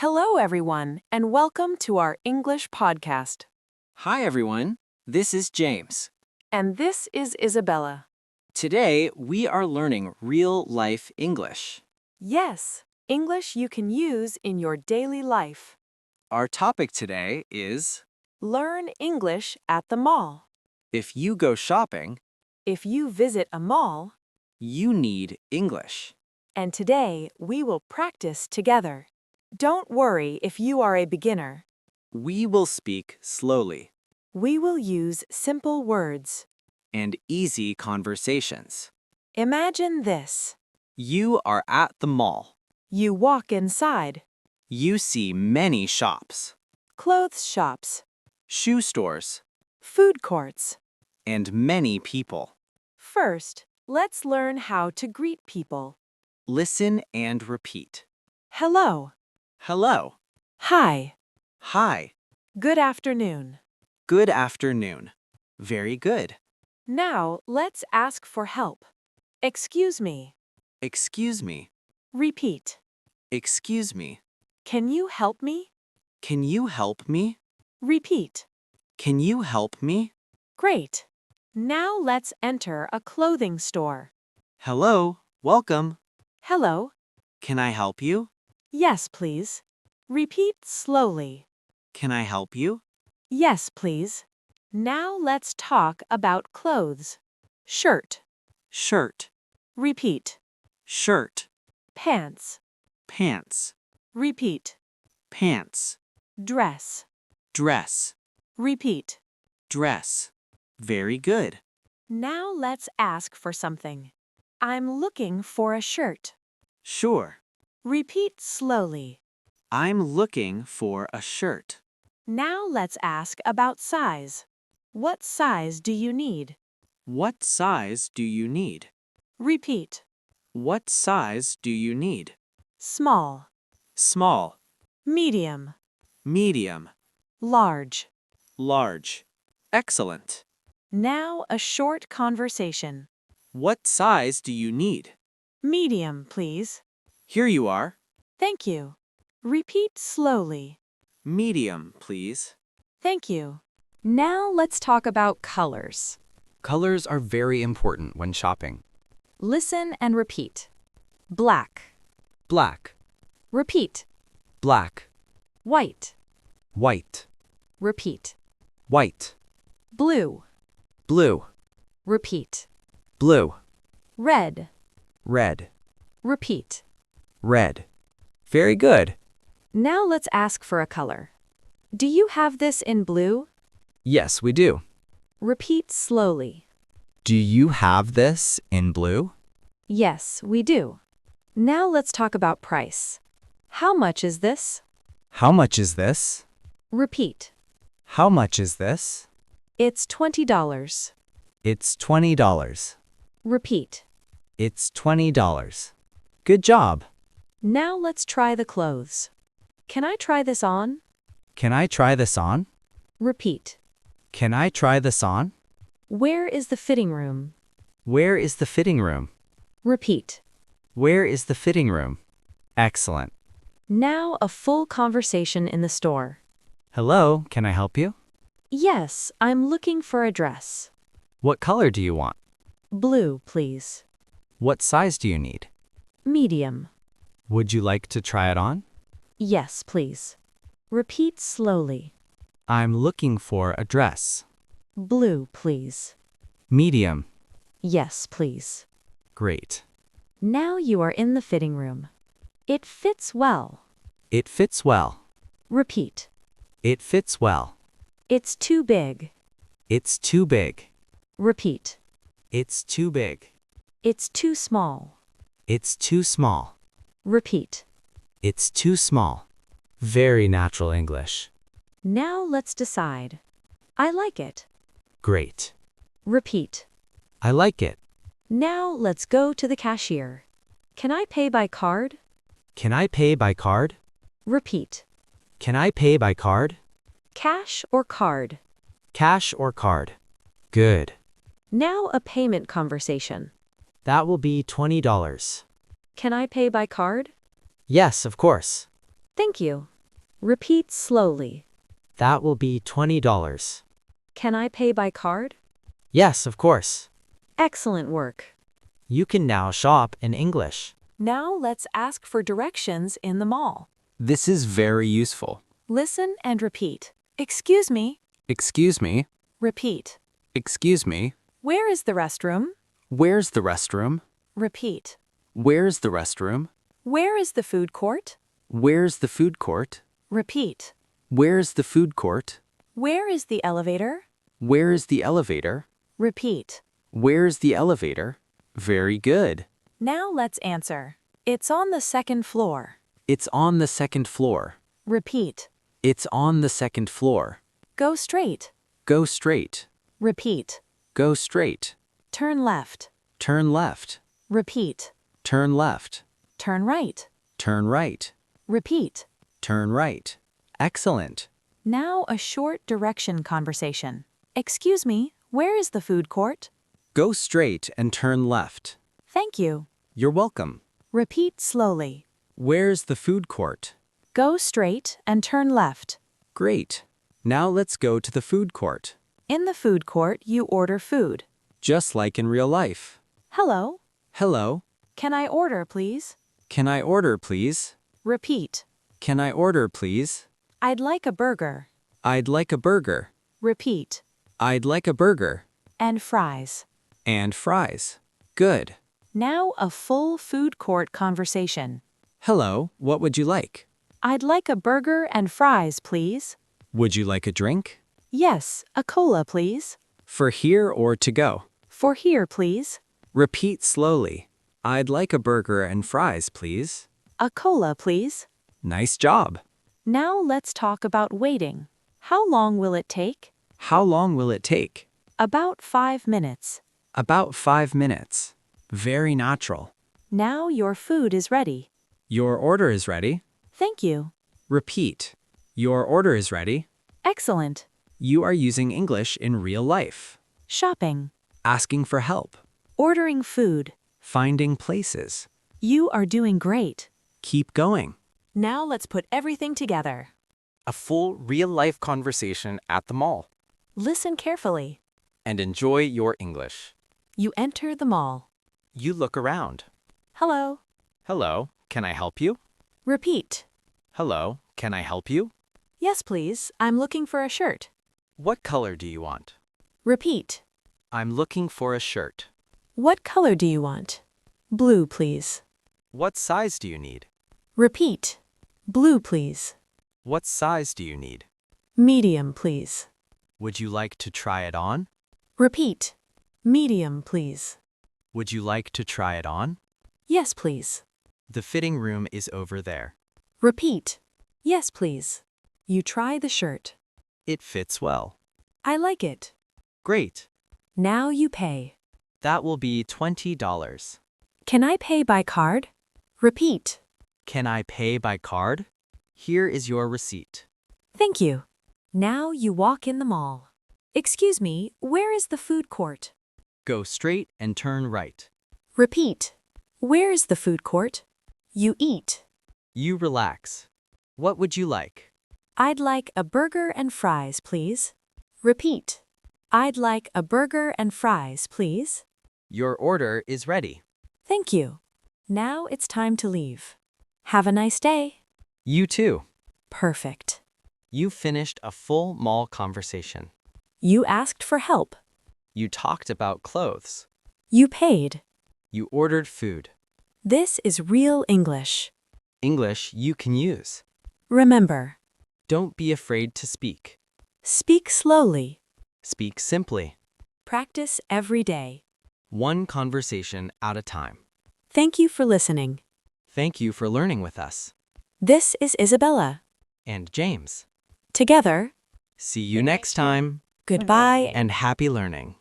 Hello, everyone, and welcome to our English podcast. Hi everyone, this is James. And this is Isabella. Today we are learning real-life English. Yes, English you can use in your daily life. Our topic today is, Learn English at the mall. if you go shopping, If you visit a mall, you need English. and today we will practice together. Don't worry if you are a beginner. We will speak slowly We will use simple words. and easy conversations. Imagine this. You are at the mall. You walk inside. You see many shops, Clothes shops, shoe stores, food courts. and many people. First, let's learn how to greet people. Listen and repeat. Hello. Hello. Hi. Hi. Good afternoon. Good afternoon. Very good. Now, let's ask for help. Excuse me. Excuse me. Repeat. Excuse me. Can you help me? Can you help me? Repeat. Can you help me? Great. Now let's enter a clothing store. Hello, welcome. Hello. Can I help you? Yes, please. Repeat slowly. Can I help you? Yes, please. Now let's talk about clothes. Shirt. Shirt, Repeat. shirt, Pants. pants, Repeat. pants, Dress. dress, Repeat. dress. Very good. Now let's ask for something. I'm looking for a shirt. Sure. Repeat slowly. I'm looking for a shirt. Now let's ask about size. What size do you need? What size do you need? Repeat. What size do you need? Small. Small, Medium. medium, Large. large. Excellent. Now a short conversation. What size do you need? Medium, please. Here you are. Thank you. Repeat slowly. Medium, please. Thank you. Now let's talk about colors. Colors are very important when shopping. Listen and repeat. Black. Black, Repeat. black, White. white, Repeat. white, Blue. blue, Repeat. blue, Red. red, Repeat. red. Very good. Now let's ask for a color. Do you have this in blue? Yes, we do. Repeat slowly. Do you have this in blue? Yes, we do. Now let's talk about price. How much is this? How much is this? Repeat. How much is this? It's $20. It's $20. Repeat. It's $20. Good job. Now let's try the clothes. Can I try this on? Can I try this on? Repeat. Can I try this on? Where is the fitting room? Where is the fitting room? Repeat. Where is the fitting room? Excellent. Now a full conversation in the store. Hello, can I help you? Yes, I'm looking for a dress. What color do you want? Blue, please. What size do you need? Medium. Would you like to try it on? Yes, please. Repeat slowly. I'm looking for a dress. Blue, please. Medium. Yes, please. Great. Now you are in the fitting room. It fits well. It fits well. Repeat. It fits well. It's too big. It's too big. Repeat. It's too big. It's too small. It's too small. Repeat. It's too small. Very natural English. Now let's decide. I like it. Great. Repeat. I like it. Now let's go to the cashier. Can I pay by card? Can I pay by card? Repeat. Can I pay by card? Cash or card? Cash or card? Good. Now a payment conversation. That will be $20. Can I pay by card? Yes, of course. Thank you. Repeat slowly. That will be $20. Can I pay by card? Yes, of course. Excellent work. You can now shop in English. Now let's ask for directions in the mall. This is very useful. Listen and repeat. Excuse me. Excuse me. Repeat. Excuse me. Where is the restroom? Where's the restroom? Repeat. Where's the restroom? Where is the food court? Where's the food court? Repeat. Where's the food court? Where is the elevator? Where is the elevator? Repeat. Where's the elevator? Very good. Now let's answer. It's on the second floor. It's on the second floor. Repeat. It's on the second floor. Go straight. Go straight. Repeat. Go straight. Turn left. Turn left. Repeat. Turn left. Turn right. Turn right. Repeat. Turn right. Excellent. Now a short direction conversation. Excuse me, where is the food court? Go straight and turn left. Thank you. You're welcome. Repeat slowly. Where's the food court? Go straight and turn left. Great. Now let's go to the food court. In the food court, you order food. Just like in real life. Hello. Hello. Can I order, please? Can I order, please? Repeat. Can I order, please? I'd like a burger. I'd like a burger. Repeat. I'd like a burger. And fries. And fries. Good. Now a full food court conversation. Hello, what would you like? I'd like a burger and fries, please. Would you like a drink? Yes, a cola, please. For here or to go? For here, please. Repeat slowly. I'd like a burger and fries, please. A cola, please. Nice job. Now let's talk about waiting. How long will it take? How long will it take? About 5 minutes. About 5 minutes. Very natural. Now your food is ready. Your order is ready. Thank you. Repeat. Your order is ready. Excellent. You are using English in real life. Shopping. Asking for help. Ordering food. Finding places. You are doing great. Keep going. Now let's put everything together. A full real-life conversation at the mall. Listen carefully. And enjoy your English. You enter the mall. You look around. Hello. Hello, can I help you? Repeat. Hello, can I help you? Yes, please. I'm looking for a shirt. What color do you want? Repeat. I'm looking for a shirt. What color do you want? Blue, please. What size do you need? Repeat. Blue, please. What size do you need? Medium, please. Would you like to try it on? Repeat. Medium, please. Would you like to try it on? Yes, please. The fitting room is over there. Repeat. Yes, please. You try the shirt. It fits well. I like it. Great. Now you pay. That will be $20. Can I pay by card? Repeat. Can I pay by card? Here is your receipt. Thank you. Now you walk in the mall. Excuse me, where is the food court? Go straight and turn right. Repeat. Where is the food court? You eat. You relax. What would you like? I'd like a burger and fries, please. Repeat. I'd like a burger and fries, please. Your order is ready. Thank you. Now it's time to leave. Have a nice day. You too. Perfect. You finished a full mall conversation. You asked for help. You talked about clothes. You paid. You ordered food. This is real English. English you can use. Remember, Don't be afraid to speak. speak slowly. Speak simply. Practice every day. One conversation at a time. Thank you for listening. Thank you for learning with us. This is Isabella. And James. Together, See you next time. goodbye. And happy learning.